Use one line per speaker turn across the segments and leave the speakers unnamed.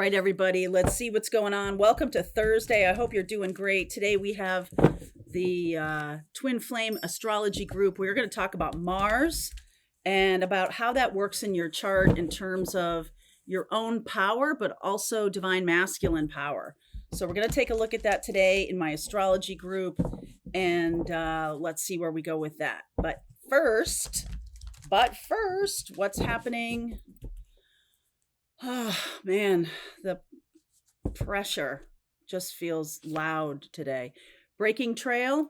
right, everybody, let's see what's going on. Welcome to Thursday. I hope you're doing great. Today we have the Twin Flame Astrology Group. We're going to talk about Mars and about how that works in your chart in terms of your own power, but also divine masculine power. So we're going to take a look at that today in my astrology group, and let's see where we go with that. But first, what's happening? Oh, man, the pressure just feels loud today. Breaking trail,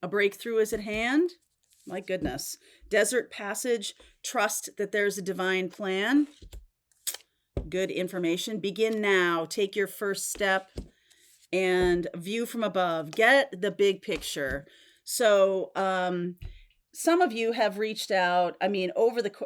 a breakthrough is at hand. My goodness. Desert passage, trust that there's a divine plan. Good information. Begin now. Take your first step and view from above. Get the big picture. So, some of you have reached out. I mean,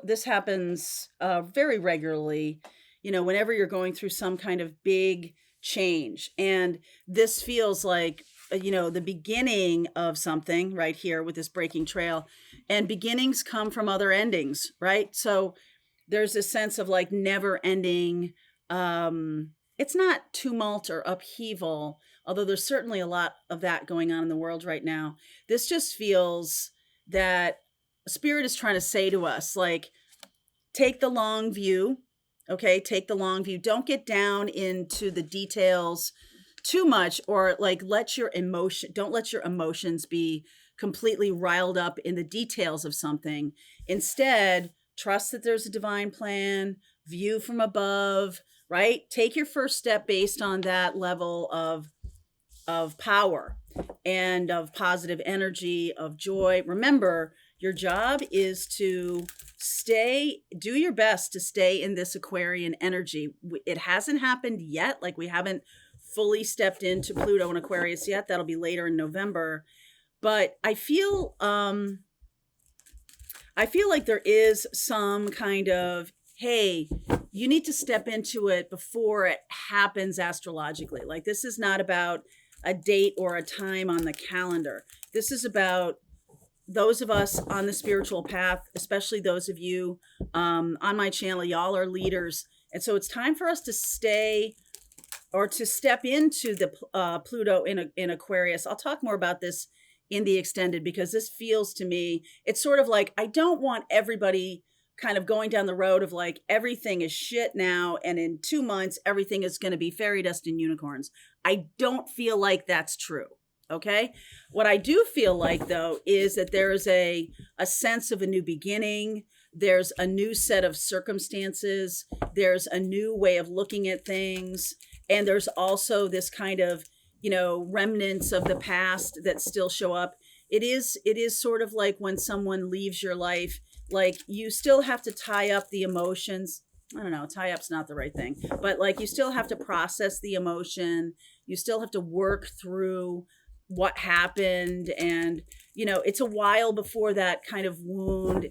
this happens very regularly. You know, whenever you're going through some kind of big change. And this feels like, the beginning of something right here with this breaking trail. And beginnings come from other endings, right? So there's a sense of like never ending. It's not tumult or upheaval, although there's certainly a lot of that going on in the world right now. This just feels that Spirit is trying to say to us, like, take the long view. Okay, take the long view. Don't get down into the details too much, or like don't let your emotions be completely riled up in the details of something. Instead, trust that there's a divine plan, view from above, right? Take your first step based on that level of power and of positive energy, of joy. Remember, your job is to do your best to stay in this Aquarian energy. It hasn't happened yet. Like, we haven't fully stepped into Pluto and Aquarius yet. That'll be later in November. But I feel like there is some kind of, hey, you need to step into it before it happens astrologically. Like, this is not about a date or a time on the calendar. This is about those of us on the spiritual path, especially those of you on my channel. Y'all are leaders. And so it's time for us to stay or to step into the Pluto in Aquarius. I'll talk more about this in the extended, because this feels to me, it's sort of like, I don't want everybody kind of going down the road of like, everything is shit now, and in 2 months, everything is going to be fairy dust and unicorns. I don't feel like that's true. Okay. What I do feel like, though, is that there is a sense of a new beginning. There's a new set of circumstances. There's a new way of looking at things. And there's also this kind of, remnants of the past that still show up. It is sort of like when someone leaves your life, like you still have to tie up the emotions. I don't know, tie up's not the right thing, but like you still have to process the emotion. You still have to work through what happened, and it's a while before that kind of wound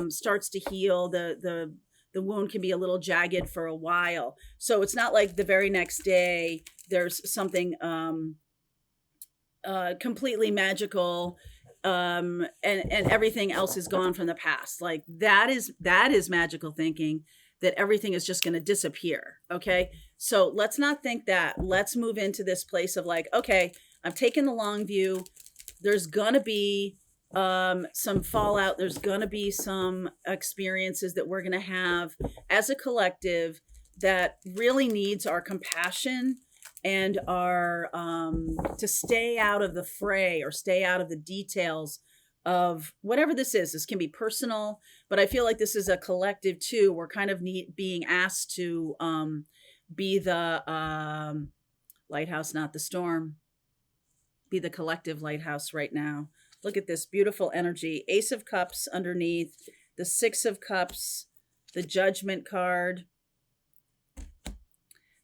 starts to heal. The wound can be a little jagged for a while, so it's not like the very next day there's something completely magical and everything else is gone from the past. Like that is magical thinking, that everything is just going to disappear. Okay, so let's not think that. Let's move into this place of like, okay, I've taken the long view. There's going to be some fallout. There's going to be some experiences that we're going to have as a collective that really needs our compassion and our to stay out of the fray or stay out of the details of whatever this is. This can be personal, but I feel like this is a collective too. We're kind of being asked to be the lighthouse, not the storm. Be the collective lighthouse right now. Look at this beautiful energy. Ace of Cups underneath, the Six of Cups, the Judgment card,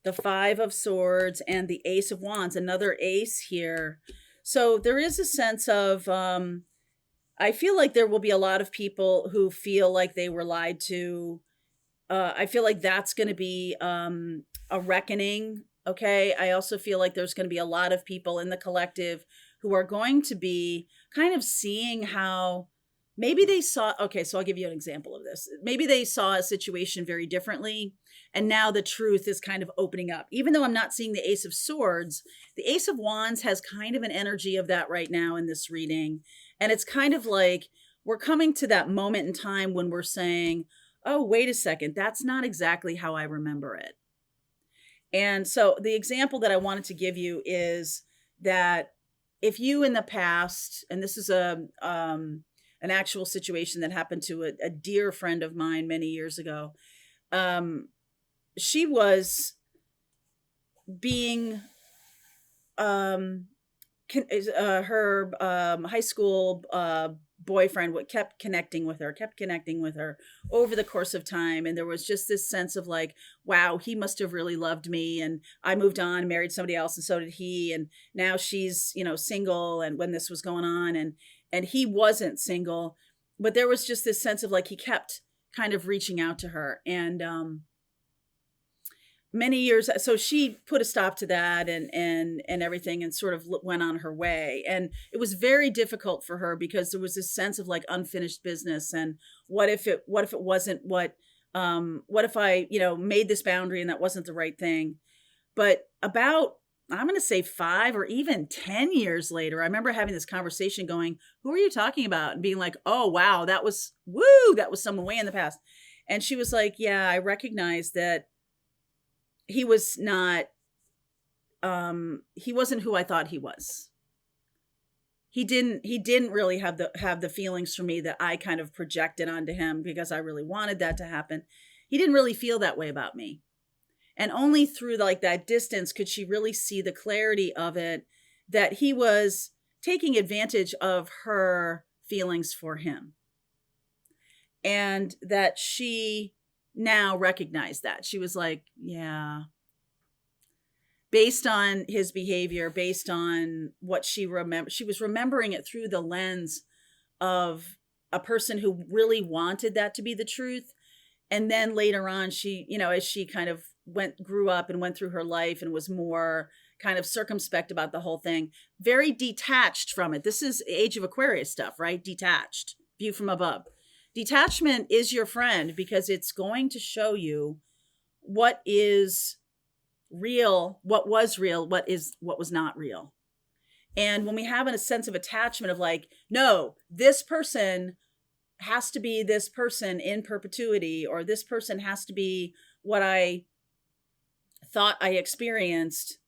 the Five of Swords, and the Ace of Wands, another ace here. So there is a sense of, I feel like there will be a lot of people who feel like they were lied to. I feel like that's going to be a reckoning. Okay. I also feel like there's going to be a lot of people in the collective who are going to be kind of seeing how maybe they saw, okay, so I'll give you an example of this. Maybe they saw a situation very differently, and now the truth is kind of opening up. Even though I'm not seeing the Ace of Swords, the Ace of Wands has kind of an energy of that right now in this reading. And it's kind of like we're coming to that moment in time when we're saying, oh, wait a second, that's not exactly how I remember it. And so the example that I wanted to give you is that if you in the past, and this is an actual situation that happened to a dear friend of mine many years ago, she was being her high school boyfriend kept connecting with her over the course of time. And there was just this sense of like, wow, he must have really loved me. And I moved on and married somebody else, and so did he. And now she's, single. And when this was going on, and he wasn't single, but there was just this sense of like, he kept kind of reaching out to her. And many years, so she put a stop to that and everything, and sort of went on her way. And it was very difficult for her because there was this sense of like unfinished business. And what if it wasn't what if I made this boundary and that wasn't the right thing. But about, I'm going to say 5 or even 10 years later, I remember having this conversation going, who are you talking about? And being like, oh, wow, that was someone way in the past. And she was like, yeah, I recognize that he was not, he wasn't who I thought he was. He didn't really have the feelings for me that I kind of projected onto him because I really wanted that to happen. He didn't really feel that way about me. And only through like that distance could she really see the clarity of it, that he was taking advantage of her feelings for him. And that she now recognized that. She was like, yeah, based on his behavior, based on what she remembered, she was remembering it through the lens of a person who really wanted that to be the truth. And then later on, she, as she kind of grew up and went through her life and was more kind of circumspect about the whole thing, very detached from it. This is Age of Aquarius stuff, right? Detached, view from above. Detachment is your friend because it's going to show you what is real, what was real, what was not real. And when we have a sense of attachment of like, no, this person has to be this person in perpetuity, or this person has to be what I thought I experienced,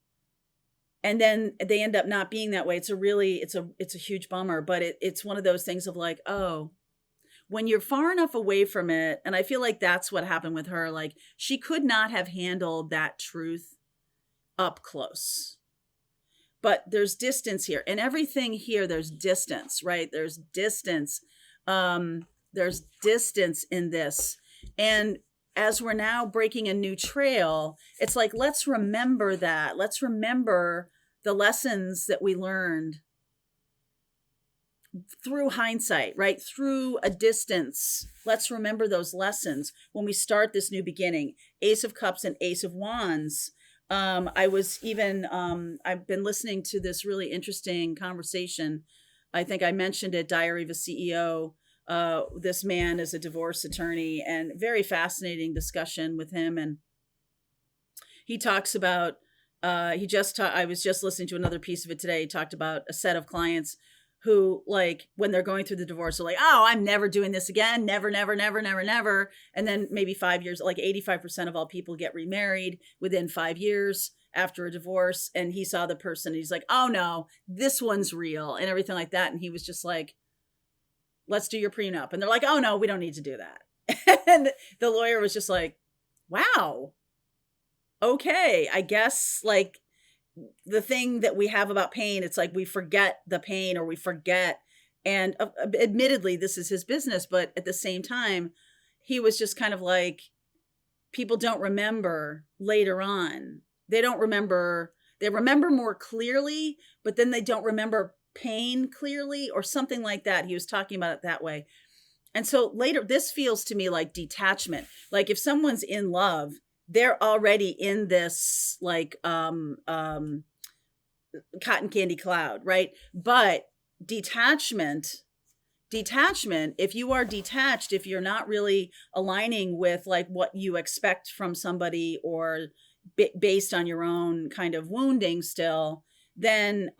and then they end up not being that way, it's a huge bummer. But it's one of those things of like, oh, when you're far enough away from it, and I feel like that's what happened with her, like she could not have handled that truth up close. But there's distance here, and everything here, there's distance, right? There's distance. There's distance in this. And as we're now breaking a new trail, it's like, let's remember that. Let's remember the lessons that we learned through hindsight, right? Through a distance. Let's remember those lessons when we start this new beginning. Ace of Cups and Ace of Wands. I've been listening to this really interesting conversation. I think I mentioned it, Diary of a CEO. This man is a divorce attorney, and very fascinating discussion with him. And he talks about, I was just listening to another piece of it today. He talked about a set of clients who, like, when they're going through the divorce, are like, oh, I'm never doing this again. Never, never, never, never, never. And then maybe 5 years, like 85% of all people get remarried within 5 years after a divorce. And he saw the person, and he's like, oh no, this one's real, and everything like that. And he was just like, let's do your prenup. And they're like, oh no, we don't need to do that. And the lawyer was just like, wow, okay, I guess, like, the thing that we have about pain, it's like we forget the pain, or we forget. And admittedly, this is his business, but at the same time, he was just kind of like, people don't remember later on. They don't remember, they remember more clearly, but then they don't remember pain clearly, or something like that. He was talking about it that way. And so later, this feels to me like detachment. Like if someone's in love, they're already in this like cotton candy cloud, right? But detachment detachment, if you are detached, if you're not really aligning with like what you expect from somebody, or based on your own kind of wounding still, then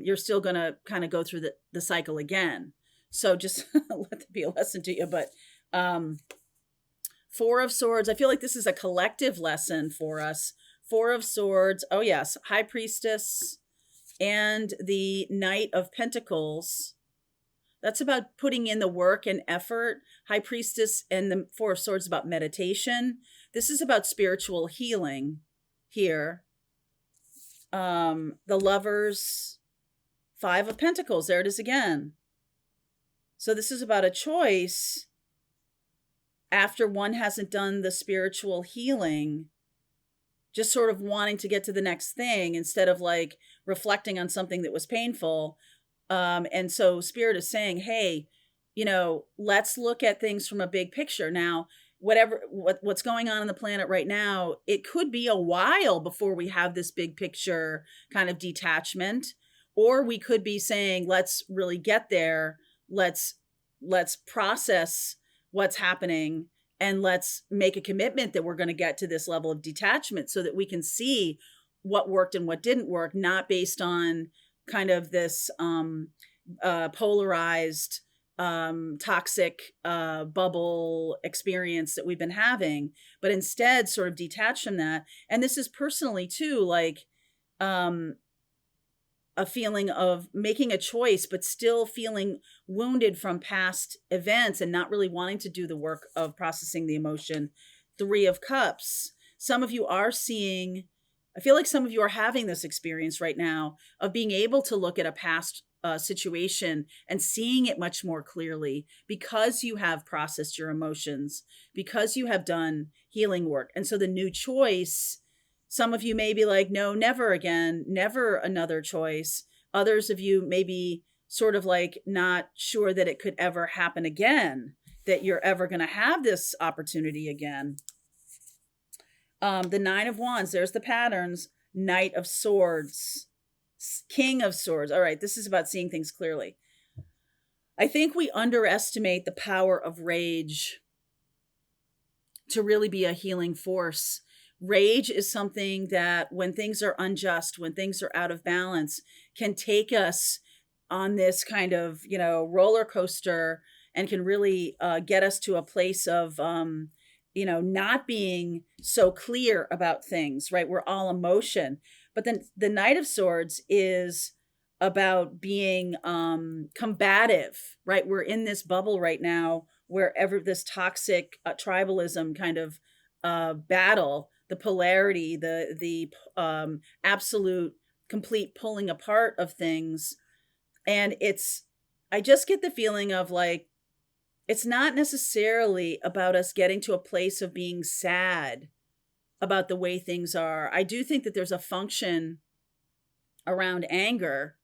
you're still going to kind of go through the cycle again. So just let that be a lesson to you. But Four of Swords, I feel like this is a collective lesson for us. Four of Swords, oh yes, High Priestess and the Knight of Pentacles. That's about putting in the work and effort. High Priestess and the Four of Swords about meditation. This is about spiritual healing here. The Lovers, Five of Pentacles, there it is again. So this is about a choice after one hasn't done the spiritual healing, just sort of wanting to get to the next thing instead of like reflecting on something that was painful. And so Spirit is saying, hey, let's look at things from a big picture. Now, what's going on the planet right now, it could be a while before we have this big picture kind of detachment, or we could be saying, let's really get there. Let's process what's happening, and let's make a commitment that we're going to get to this level of detachment so that we can see what worked and what didn't work, not based on kind of this polarized, toxic bubble experience that we've been having, but instead sort of detach from that. And this is personally too, like a feeling of making a choice, but still feeling wounded from past events and not really wanting to do the work of processing the emotion. Three of Cups. Some of you are seeing, I feel like some of you are having this experience right now of being able to look at a past situation and seeing it much more clearly because you have processed your emotions, because you have done healing work. And so the new choice, some of you may be like, no, never again, never another choice. Others of you may be sort of like not sure that it could ever happen again, that you're ever going to have this opportunity again. The Nine of Wands, there's the patterns. Knight of Swords, King of Swords. All right, this is about seeing things clearly. I think we underestimate the power of rage to really be a healing force. Rage is something that when things are unjust, when things are out of balance, can take us on this kind of, roller coaster, and can really get us to a place of, not being so clear about things, right? We're all emotion. But then the Knight of Swords is about being combative, right? We're in this bubble right now where this toxic tribalism kind of battle, the polarity, the absolute complete pulling apart of things. And I just get the feeling of like, it's not necessarily about us getting to a place of being sad about the way things are. I do think that there's a function around anger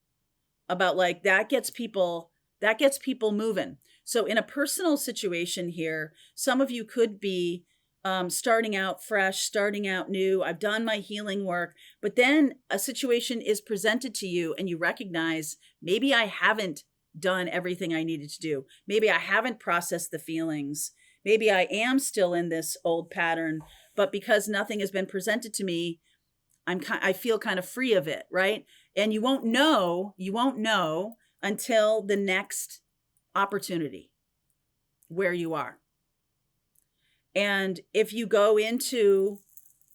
about like that gets people moving. So in a personal situation here, some of you could be starting out fresh, starting out new. I've done my healing work, but then a situation is presented to you and you recognize maybe I haven't done everything I needed to do. Maybe I haven't processed the feelings. Maybe I am still in this old pattern, but because nothing has been presented to me, I feel kind of free of it, right? And you won't know until the next opportunity where you are. And if you go into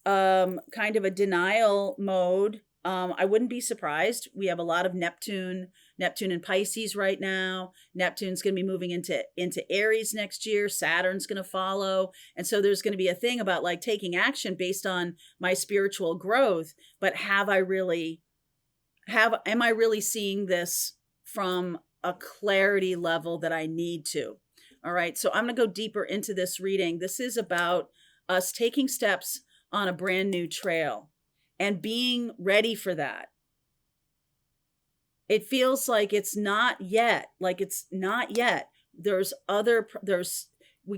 kind of a denial mode, I wouldn't be surprised. We have a lot of Neptune in Pisces right now. Neptune's going to be moving into Aries next year. Saturn's going to follow. And so there's going to be a thing about like taking action based on my spiritual growth. But am I really seeing this from a clarity level that I need to? All right. So I'm going to go deeper into this reading. This is about us taking steps on a brand new trail and being ready for that. It feels like it's not yet. We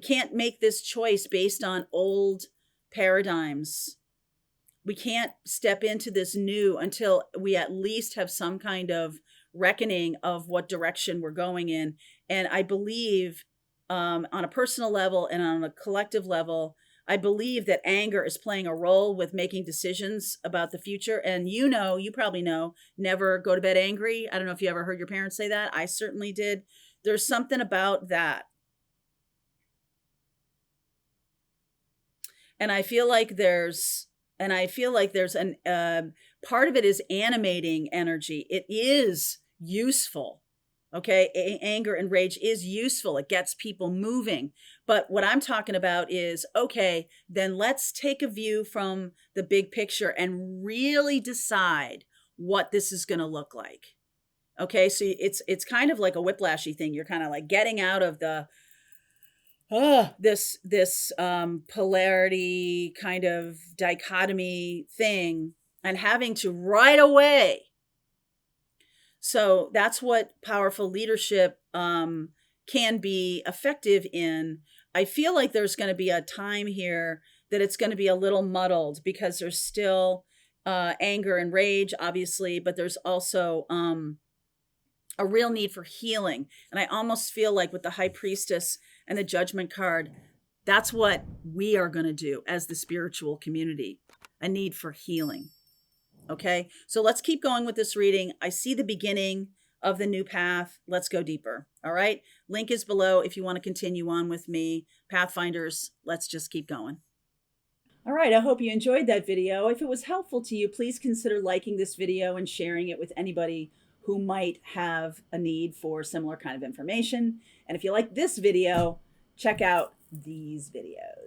can't make this choice based on old paradigms. We can't step into this new until we at least have some kind of reckoning of what direction we're going in. And I believe, on a personal level and on a collective level, I believe that anger is playing a role with making decisions about the future. And you probably know, never go to bed angry. I don't know if you ever heard your parents say that. I certainly did. There's something about that. And I feel like there's an part of it is animating energy. It is useful. Okay, anger and rage is useful. It gets people moving. But what I'm talking about is, okay, then let's take a view from the big picture and really decide what this is going to look like. Okay, so it's kind of like a whiplashy thing. You're kind of like getting out of the this polarity kind of dichotomy thing and having to right away. So that's what powerful leadership can be effective in. I feel like there's going to be a time here that it's going to be a little muddled because there's still anger and rage, obviously, but there's also a real need for healing. And I almost feel like with the High Priestess and the Judgment card, that's what we are going to do as the spiritual community, a need for healing. Okay, so let's keep going with this reading. I see the beginning of the new path. Let's go deeper. All right, link is below if you want to continue on with me. Pathfinders, let's just keep going. All right, I hope you enjoyed that video. If it was helpful to you, please consider liking this video and sharing it with anybody who might have a need for similar kind of information. And if you like this video, check out these videos.